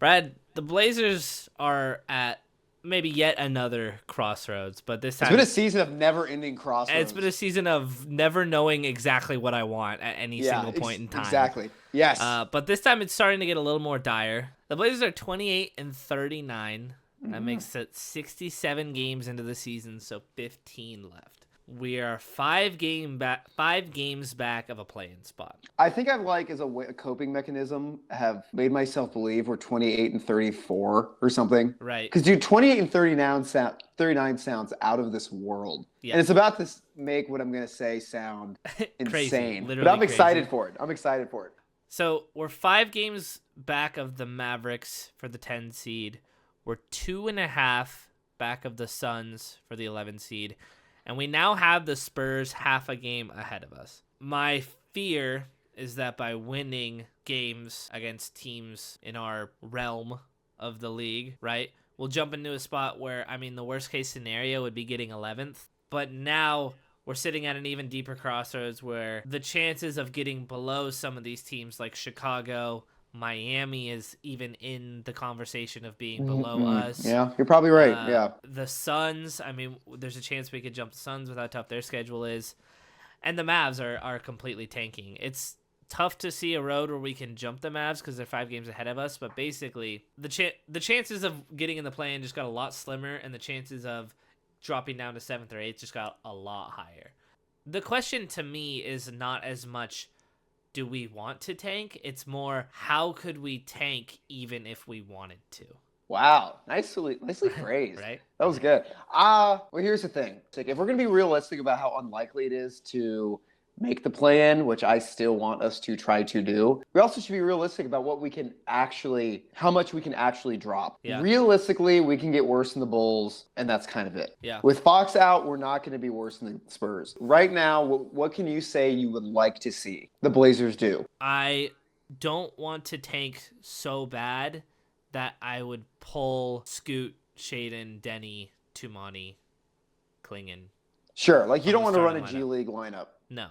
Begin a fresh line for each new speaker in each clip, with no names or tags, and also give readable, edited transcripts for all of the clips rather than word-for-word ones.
Brad, the Blazers are at maybe yet another crossroads, but this
It's
time
been a season of never-ending crossroads.
it's been a season of never knowing exactly what I want at any single point in time.
Exactly. Yes.
But this time it's starting to get a little more dire. The Blazers are 28-39. That makes it 67 games into the season, so 15 left. We are 5 games back of a play-in spot.
I think I've as a coping mechanism have made myself believe we're 28-34 or something.
Right.
Because dude, 38 and 39 sounds out of this world.
Yeah.
And it's about to make what I'm gonna say sound
Crazy,
insane.
literally
But I'm
crazy.
excited for it. I'm excited for it.
So we're 5 games back of the Mavericks for the 10 seed. We're 2.5 back of the Suns for the 11 seed. And we now have the Spurs half a game ahead of us. My fear is that by winning games against teams in our realm of the league, right, we'll jump into a spot where, the worst case scenario would be getting 11th. But now we're sitting at an even deeper crossroads where the chances of getting below some of these teams like Chicago, Miami is even in the conversation of being below us.
Yeah, you're probably right. Yeah.
The Suns, there's a chance we could jump the Suns with how tough their schedule is. And the Mavs are completely tanking. It's tough to see a road where we can jump the Mavs because they're 5 games ahead of us. But basically, the chances of getting in the play-in just got a lot slimmer, and the chances of dropping down to 7th or 8th just got a lot higher. The question to me is not as much, do we want to tank? It's more, how could we tank even if we wanted to?
Wow, nicely phrased.
Right?
That was good. Well, here's the thing. If we're going to be realistic about how unlikely it is to make the play-in, which I still want us to try to do, we also should be realistic about how much we can actually drop.
Yeah.
Realistically, we can get worse than the Bulls, and that's kind of it.
Yeah.
With Fox out, we're not going to be worse than the Spurs. Right now, what can you say you would like to see the Blazers do?
I don't want to tank so bad that I would pull Scoot, Shaden, Denny, Tumani, Klingon.
Sure, you don't want to run a
lineup.
G League lineup.
No.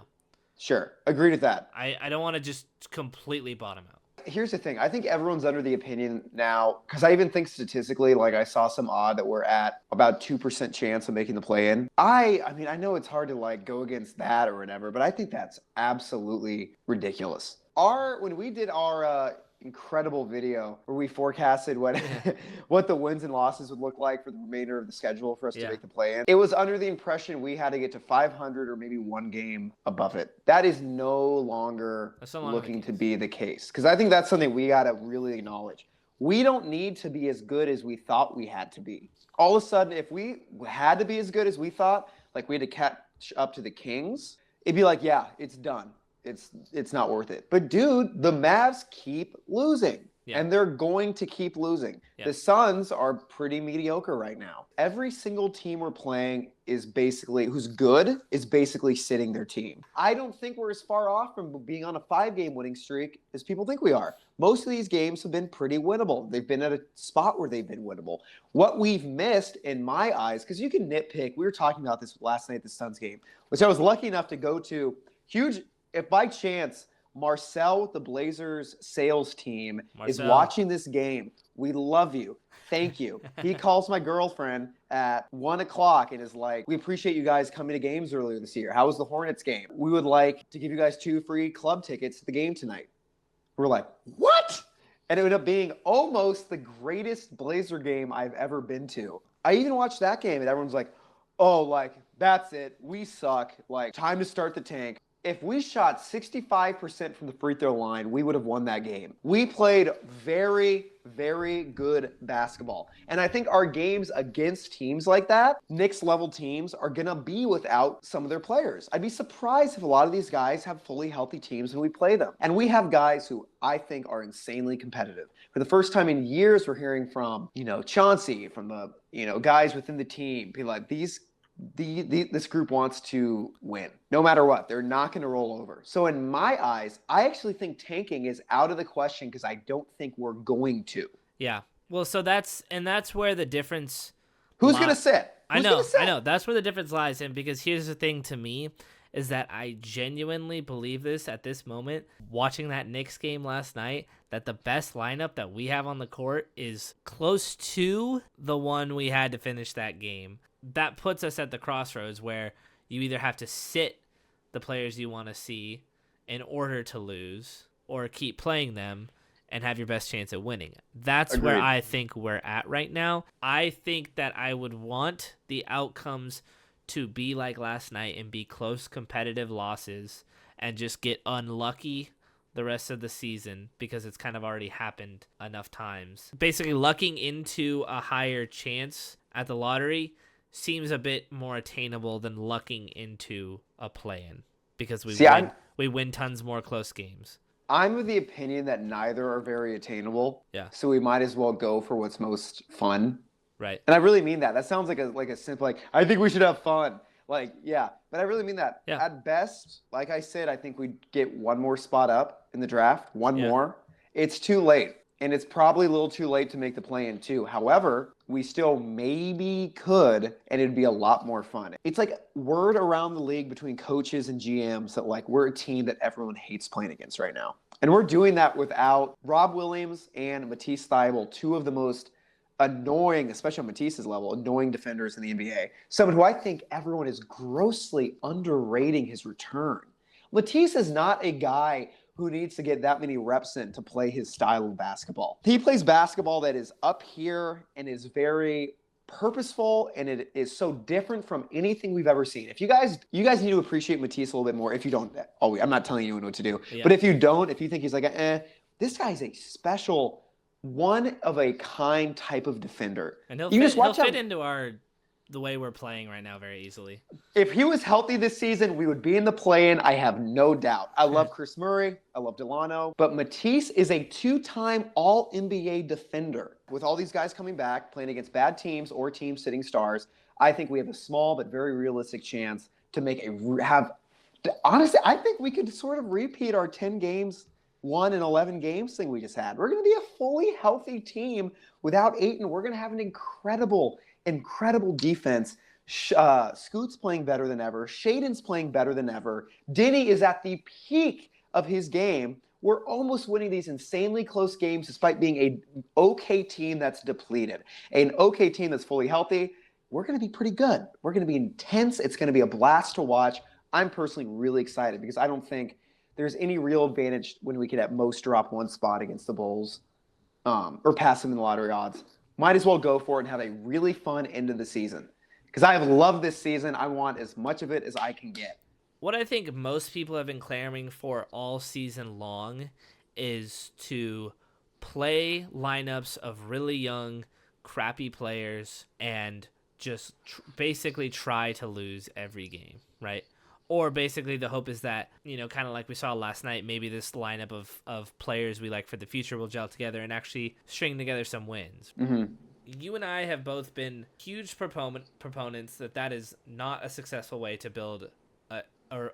Sure, agreed with that.
I don't want to just completely bottom out.
Here's the thing. I think everyone's under the opinion now, because I even think statistically, I saw some odd that we're at about 2% chance of making the play-in. I know it's hard to go against that or whatever, but I think that's absolutely ridiculous. When we did our incredible video where we forecasted what the wins and losses would look like for the remainder of the schedule for us to make the play-in, it was under the impression we had to get to 500 or maybe 1 game above it. That is no longer looking to be the case, because I think that's something we got to really acknowledge. We don't need to be as good as we thought we had to be. All of a sudden, if we had to be as good as we thought, we had to catch up to the Kings, it'd be yeah, it's done. It's not worth it. But dude, the Mavs keep losing. Yeah. And they're going to keep losing. Yeah. The Suns are pretty mediocre right now. Every single team we're playing who's good is basically sitting their team. I don't think we're as far off from being on a 5-game winning streak as people think we are. Most of these games have been pretty winnable. They've been at a spot where they've been winnable. What we've missed, in my eyes, because you can nitpick. We were talking about this last night at the Suns game, which I was lucky enough to go to. If by chance Marcel with the Blazers sales team is watching this game, we love you. Thank you. He calls my girlfriend at 1:00 and is we appreciate you guys coming to games earlier this year. How was the Hornets game? We would like to give you guys 2 free club tickets to the game tonight. We're what? And it ended up being almost the greatest Blazer game I've ever been to. I even watched that game and everyone's that's it. We suck. Time to start the tank. If we shot 65% from the free throw line, we would have won that game. We played very, very good basketball. And I think our games against teams like that, Knicks-level teams, are going to be without some of their players. I'd be surprised if a lot of these guys have fully healthy teams when we play them. And we have guys who I think are insanely competitive. For the first time in years, we're hearing from, Chauncey, from the, guys within the team, be this group wants to win no matter what. They're not going to roll over. So in my eyes, I actually think tanking is out of the question because I don't think we're going to.
Yeah. Well, so that's where the difference.
Who's going to sit?
I know. That's where the difference lies in, because here's the thing to me is that I genuinely believe this at this moment. Watching that Knicks game last night, that the best lineup that we have on the court is close to the one we had to finish that game. That puts us at the crossroads where you either have to sit the players you want to see in order to lose or keep playing them and have your best chance at winning. That's
Agreed.
where I think we're at right now. I think that I would want the outcomes to be like last night and be close competitive losses and just get unlucky the rest of the season because it's kind of already happened enough times. Basically, lucking into a higher chance at the lottery seems a bit more attainable than lucking into a play-in because we win tons more close games.
I'm of the opinion that neither are very attainable.
Yeah.
So we might as well go for what's most fun.
Right.
And I really mean that. That sounds like a simple, like, I think we should have fun. Like, yeah. But I really mean that.
Yeah.
At best, like I said, I think we'd get one more spot up in the draft. One more. It's too late. And it's probably a little too late to make the play-in too. However, we still maybe could, and it'd be a lot more fun. It's like word around the league between coaches and GMs that like we're a team that everyone hates playing against right now. And we're doing that without Rob Williams and Matisse Thybulle, two of the most annoying, especially on Matisse's level, annoying defenders in the NBA. Someone who I think everyone is grossly underrating his return. Matisse is not a guy who needs to get that many reps in to play his style of basketball. He plays basketball that is up here and is very purposeful, and it is so different from anything we've ever seen. If you guys need to appreciate Matisse a little bit more. If you don't, I'm not telling you what to do. Yeah. But if you don't, if you think he's like, this guy's a special, one of a kind type of defender.
And he'll fit into the way we're playing right now very easily.
If he was healthy this season, we would be in the play-in. I have no doubt. I love Chris Murray. I love Delano. But Matisse is a two-time All-NBA defender. With all these guys coming back, playing against bad teams or teams sitting stars, I think we have a small but very realistic chance to honestly, I think we could sort of repeat our 10 games, 1 and 11 games thing we just had. We're going to be a fully healthy team without Ayton. We're going to have an incredible defense. Scoot's playing better than ever. Shaden's playing better than ever. Denny is at the peak of his game. We're almost winning these insanely close games despite being an okay team that's depleted. An okay team that's fully healthy. We're going to be pretty good. We're going to be intense. It's going to be a blast to watch. I'm personally really excited because I don't think there's any real advantage when we could at most drop one spot against the Bulls or pass them in the lottery odds. Might as well go for it and have a really fun end of the season. Because I have loved this season. I want as much of it as I can get.
What I think most people have been clamoring for all season long is to play lineups of really young, crappy players and just basically try to lose every game, right? Or basically the hope is that, kind of like we saw last night, maybe this lineup of players we like for the future will gel together and actually string together some wins.
Mm-hmm.
You and I have both been huge proponents that is not a successful way to build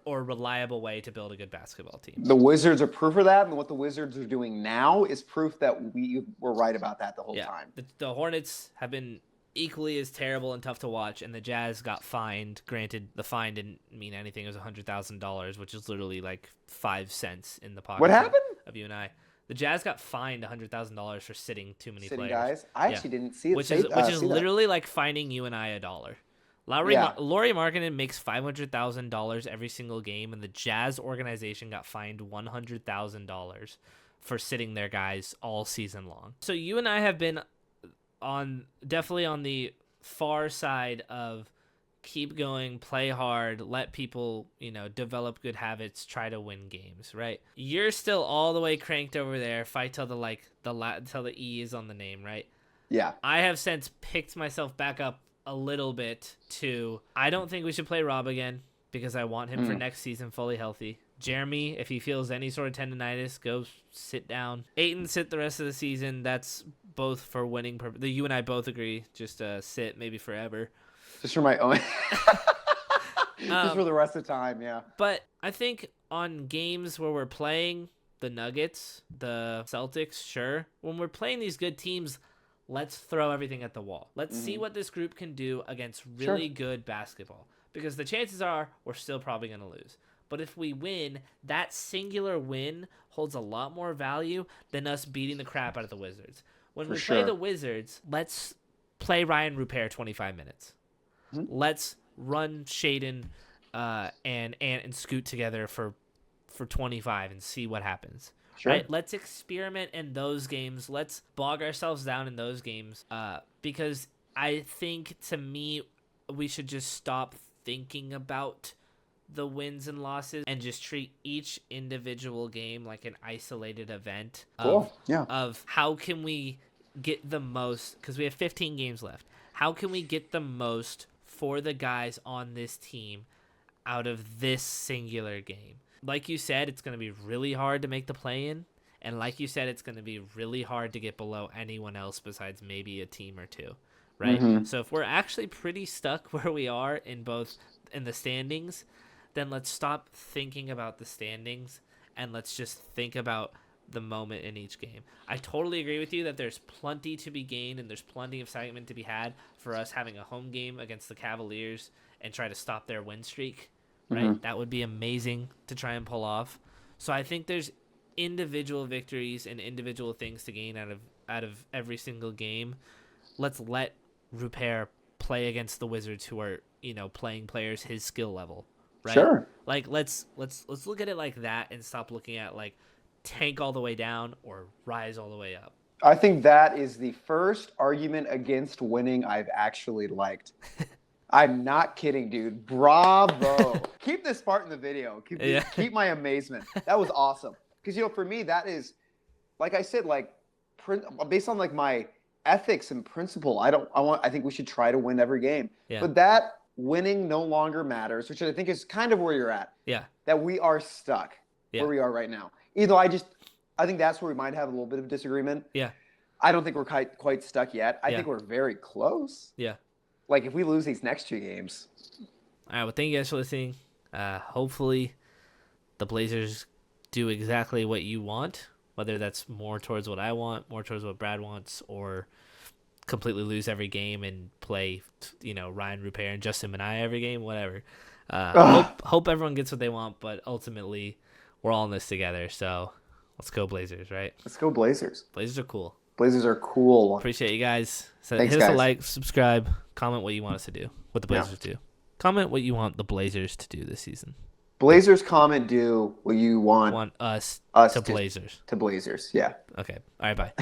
or reliable way to build a good basketball team.
The Wizards are proof of that, and what the Wizards are doing now is proof that we were right about that the whole time.
The Hornets have been equally as terrible and tough to watch, and the Jazz got fined. Granted, the fine didn't mean anything. It was $100,000, which is literally like 5 cents in the pocket.
What happened?
Of you and I. The Jazz got fined $100,000 for sitting too many players.
Guys, I actually didn't see it.
Which is literally like fining you and I $1. Lauri Markkanen makes $500,000 every single game, and the Jazz organization got fined $100,000 for sitting their guys all season long. So you and I have been definitely on the far side of keep going, play hard, let people, develop good habits, try to win games, right? You're still all the way cranked over there, fight till till the E is on the name, right?
Yeah.
I have since picked myself back up a little bit to I don't think we should play Rob again because I want him for next season fully healthy. Jeremy, if he feels any sort of tendonitis, go sit down. Ayton, sit the rest of the season. That's both for winning purpose. You and I both agree. Just sit, maybe forever.
Just for my own. Just for the rest of the time, yeah.
But I think on games where we're playing the Nuggets, the Celtics, sure. When we're playing these good teams, let's throw everything at the wall. Let's see what this group can do against really good basketball. Because the chances are we're still probably going to lose. But if we win, that singular win holds a lot more value than us beating the crap out of the Wizards. When
For
we
sure.
play the Wizards, let's play Ryan Rupert 25 minutes.
Mm-hmm.
Let's run Shaden and Ant and Scoot together for 25 and see what happens.
Sure.
Right? Let's experiment in those games. Let's bog ourselves down in those games because I think, to me, we should just stop thinking about the wins and losses and just treat each individual game like an isolated event of how can we get the most, because we have 15 games left. How can we get the most for the guys on this team out of this singular game? Like you said, it's going to be really hard to make the play-in. And like you said, it's going to be really hard to get below anyone else besides maybe a team or two, right?
Mm-hmm.
So if we're actually pretty stuck where we are in the standings, then let's stop thinking about the standings and let's just think about the moment in each game. I totally agree with you that there's plenty to be gained and there's plenty of excitement to be had for us having a home game against the Cavaliers and try to stop their win streak, right?
Mm-hmm.
That would be amazing to try and pull off. So I think there's individual victories and individual things to gain out of every single game. Let's let Rupert play against the Wizards, who are, playing players his skill level, right?
Sure.
Like let's look at it like that and stop looking at like tank all the way down or rise all the way up.
I think that is the first argument against winning I've actually liked. I'm not kidding, dude. Bravo. Keep this part in the video. Keep my amazement. That was awesome. Because, for me, that is, like I said, like based on like my ethics and principle, I think we should try to win every game.
Yeah.
But that winning no longer matters, which I think is kind of where you're at.
Yeah.
That we are stuck where we are right now. Either I think that's where we might have a little bit of disagreement.
Yeah.
I don't think we're quite stuck yet. I think we're very close.
Yeah.
Like, if we lose these next 2 games.
All right, well, thank you guys for listening. Hopefully the Blazers do exactly what you want, whether that's more towards what I want, more towards what Brad wants, or completely lose every game and play, Ryan Rupert and Justin Minaya every game, whatever. Hope everyone gets what they want, but ultimately we're all in this together, so let's go Blazers, right?
Let's go Blazers.
Blazers are cool.
Blazers are cool.
Appreciate you guys. So
Thanks,
hit us
guys.
a like, subscribe, comment what you want us to do, what the Blazers do. Comment what you want the Blazers to do this season.
Blazers comment do what you want
us
us
to Blazers.
To Blazers, yeah.
Okay. All right, bye.